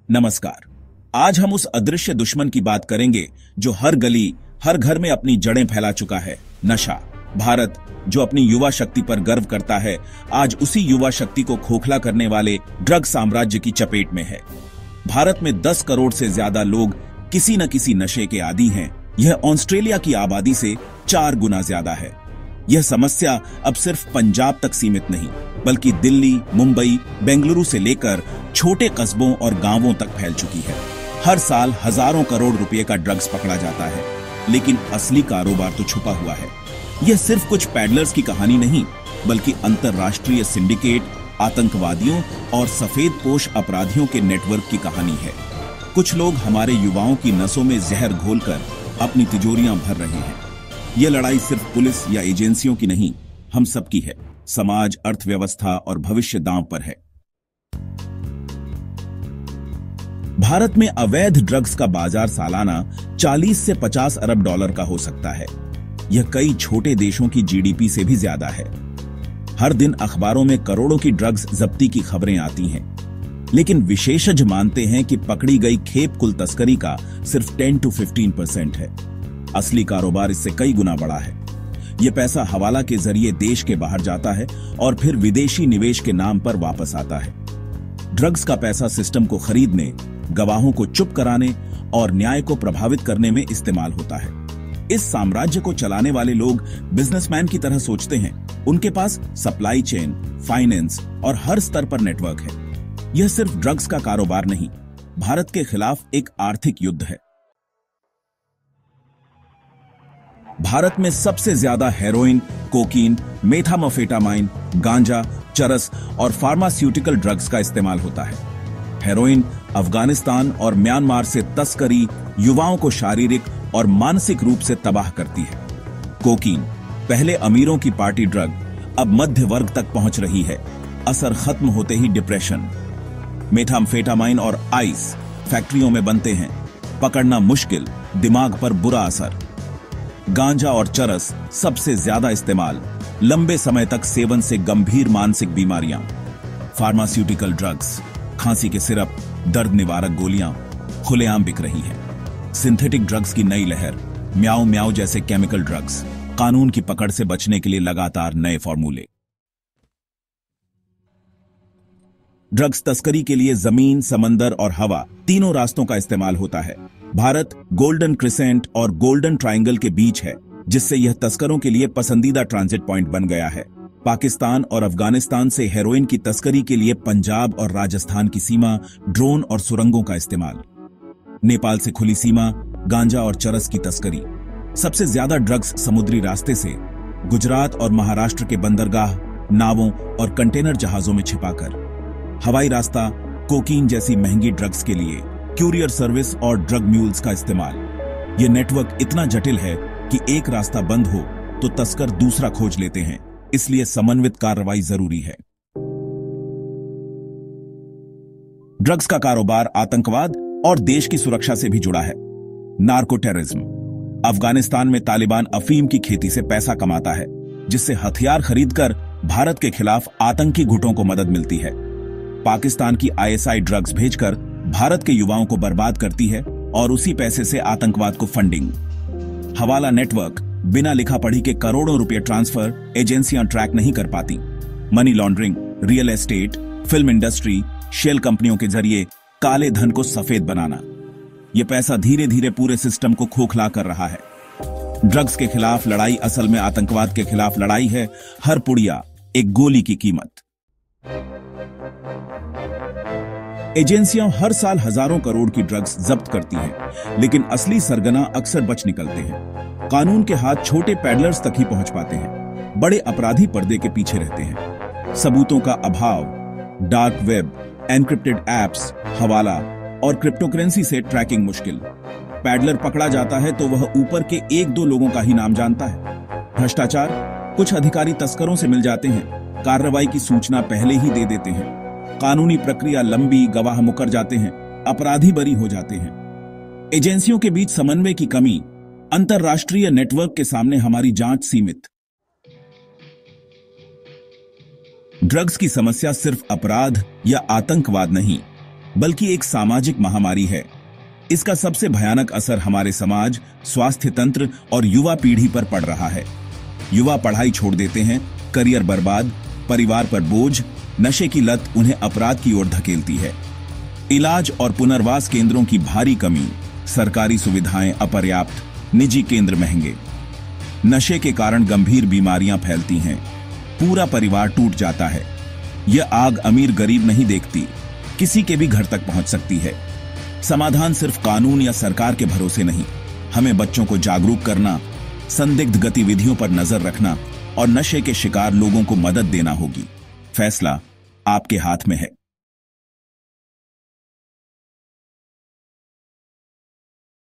नमस्कार। आज हम उस अदृश्य दुश्मन की बात करेंगे जो हर गली, हर घर में अपनी जड़ें फैला चुका है, नशा। भारत, जो अपनी युवा शक्ति पर गर्व करता है, आज उसी युवा शक्ति को खोखला करने वाले ड्रग साम्राज्य की चपेट में है। भारत में 10 करोड़ से ज्यादा लोग किसी न किसी नशे के आदी हैं। यह ऑस्ट्रेलिया की आबादी से 4 गुना ज्यादा है। यह समस्या अब सिर्फ पंजाब तक सीमित नहीं, बल्कि दिल्ली, मुंबई, बेंगलुरु से लेकर छोटे कस्बों और गांवों तक फैल चुकी है। हर साल हजारों करोड़ रुपए का ड्रग्स पकड़ा जाता है, लेकिन असली कारोबार तो छुपा हुआ है। यह सिर्फ कुछ पैडलर्स की कहानी नहीं, बल्कि अंतरराष्ट्रीय सिंडिकेट, आतंकवादियों और सफेदपोश अपराधियों के नेटवर्क की कहानी है। कुछ लोग हमारे युवाओं की नसों में जहर घोलकर अपनी तिजोरियां भर रहे हैं। यह लड़ाई सिर्फ पुलिस या एजेंसियों की नहीं, हम सबकी है। समाज, अर्थव्यवस्था और भविष्य दांव पर है। भारत में अवैध ड्रग्स का बाजार सालाना 40 से 50 अरब डॉलर का हो सकता है। यह कई छोटे देशों की जीडीपी से भी ज्यादा है। हर दिन अखबारों में करोड़ों की ड्रग्स जब्ती की खबरें आती हैं, लेकिन विशेषज्ञ मानते हैं कि पकड़ी गई खेप कुल तस्करी का सिर्फ 10 to 15% है। असली कारोबार इससे कई गुना बड़ा है। यह पैसा हवाला के जरिए देश के बाहर जाता है और फिर विदेशी निवेश के नाम पर वापस आता है। ड्रग्स का पैसा सिस्टम को खरीदने, गवाहों को चुप कराने और न्याय को प्रभावित करने में इस्तेमाल होता है। इस साम्राज्य को चलाने वाले लोग बिजनेसमैन की तरह सोचते हैं। उनके पास सप्लाई चेन, फाइनेंस और हर स्तर पर नेटवर्क है। यह सिर्फ ड्रग्स का कारोबार नहीं, भारत के खिलाफ एक आर्थिक युद्ध है। भारत में सबसे ज्यादा हेरोइन, कोकीन, मेथाम्फेटामाइन, गांजा, चरस और फार्मास्यूटिकल ड्रग्स का इस्तेमाल होता है। हेरोइन अफगानिस्तान और म्यांमार से तस्करी युवाओं को शारीरिक और मानसिक रूप से तबाह करती है। कोकीन, पहले अमीरों की पार्टी ड्रग, अब मध्य वर्ग तक पहुंच रही है। असर खत्म होते ही डिप्रेशन। मेथाम्फेटामाइन और आइस फैक्ट्रियों में बनते हैं, पकड़ना मुश्किल, दिमाग पर बुरा असर। गांजा और चरस सबसे ज्यादा इस्तेमाल, लंबे समय तक सेवन से गंभीर मानसिक बीमारियां। फार्मास्यूटिकल ड्रग्स, खांसी के सिरप, दर्द निवारक गोलियां खुलेआम बिक रही हैं। सिंथेटिक ड्रग्स की नई लहर, म्याऊ म्याऊ जैसे केमिकल ड्रग्स, कानून की पकड़ से बचने के लिए लगातार नए फॉर्मूले। ड्रग्स तस्करी के लिए जमीन, समंदर और हवा तीनों रास्तों का इस्तेमाल होता है। भारत गोल्डन क्रिसेंट और गोल्डन ट्रायंगल के बीच है, जिससे यह तस्करों के लिए पसंदीदा ट्रांजिट पॉइंट बन गया है। पाकिस्तान और अफगानिस्तान से हेरोइन की तस्करी के लिए पंजाब और राजस्थान की सीमा, ड्रोन और सुरंगों का इस्तेमाल। नेपाल से खुली सीमा, गांजा और चरस की तस्करी। सबसे ज्यादा ड्रग्स समुद्री रास्ते से, गुजरात और महाराष्ट्र के बंदरगाह, नावों और कंटेनर जहाजों में छिपाकर। हवाई रास्ता, कोकीन जैसी महंगी ड्रग्स के लिए क्यूरियर सर्विस और ड्रग म्यूल्स का इस्तेमाल। यह नेटवर्क इतना जटिल है कि एक रास्ता बंद हो तो तस्कर दूसरा खोज लेते हैं, इसलिए समन्वित कार्रवाई जरूरी है। ड्रग्स का कारोबार आतंकवाद और देश की सुरक्षा से भी जुड़ा है। नार्को टेररिज्म, अफगानिस्तान में तालिबान अफीम की खेती से पैसा कमाता है, जिससे हथियार खरीदकर भारत के खिलाफ आतंकी गुटों को मदद मिलती है। पाकिस्तान की आईएसआई ड्रग्स भेजकर भारत के युवाओं को बर्बाद करती है और उसी पैसे से आतंकवाद को फंडिंग। हवाला नेटवर्क, बिना लिखा पढ़ी के करोड़ों रुपए ट्रांसफर एजेंसियां ट्रैक नहीं कर पाती। Money laundering, real estate, film industry, shell कंपनियों के जरिए काले धन को सफेद बनाना। यह पैसा धीरे धीरे पूरे सिस्टम को खोखला कर रहा है। ड्रग्स के खिलाफ लड़ाई असल में आतंकवाद के खिलाफ लड़ाई है। हर पुड़िया एक गोली की कीमत। एजेंसियां हर साल हजारों करोड़ की ड्रग्स जब्त करती हैं, लेकिन असली सरगना अक्सर बच निकलते हैं। कानून के हाथ छोटे पैडलर्स तक ही पहुंच पाते हैं। बड़े अपराधी पर्दे के पीछे रहते हैं। सबूतों का अभाव, डार्क वेब, एनक्रिप्टेड एप्स, हवाला और क्रिप्टोकरेंसी से ट्रैकिंग मुश्किल। पैडलर पकड़ा जाता है तो वह ऊपर के 1-2 लोगों का ही नाम जानता है। भ्रष्टाचार, कुछ अधिकारी तस्करों से मिल जाते हैं, कार्रवाई की सूचना पहले ही दे देते हैं। कानूनी प्रक्रिया लंबी, गवाह मुकर जाते हैं, अपराधी बरी हो जाते हैं। एजेंसियों के बीच समन्वय की कमी, अंतरराष्ट्रीय नेटवर्क के सामने हमारी जांच सीमित। ड्रग्स की समस्या सिर्फ अपराध या आतंकवाद नहीं, बल्कि एक सामाजिक महामारी है। इसका सबसे भयानक असर हमारे समाज, स्वास्थ्य तंत्र और युवा पीढ़ी पर पड़ रहा है। युवा पढ़ाई छोड़ देते हैं, करियर बर्बाद, परिवार पर बोझ, नशे की लत उन्हें अपराध की ओर धकेलती है। इलाज और पुनर्वास केंद्रों की भारी कमी, सरकारी सुविधाएं अपर्याप्त, निजी केंद्र महंगे। नशे के कारण गंभीर बीमारियां फैलती हैं, पूरा परिवार टूट जाता है। यह आग अमीर गरीब नहीं देखती, किसी के भी घर तक पहुंच सकती है। समाधान सिर्फ कानून या सरकार के भरोसे नहीं, हमें बच्चों को जागरूक करना, संदिग्ध गतिविधियों पर नजर रखना और नशे के शिकार लोगों को मदद देना होगी। फैसला आपके हाथ में है।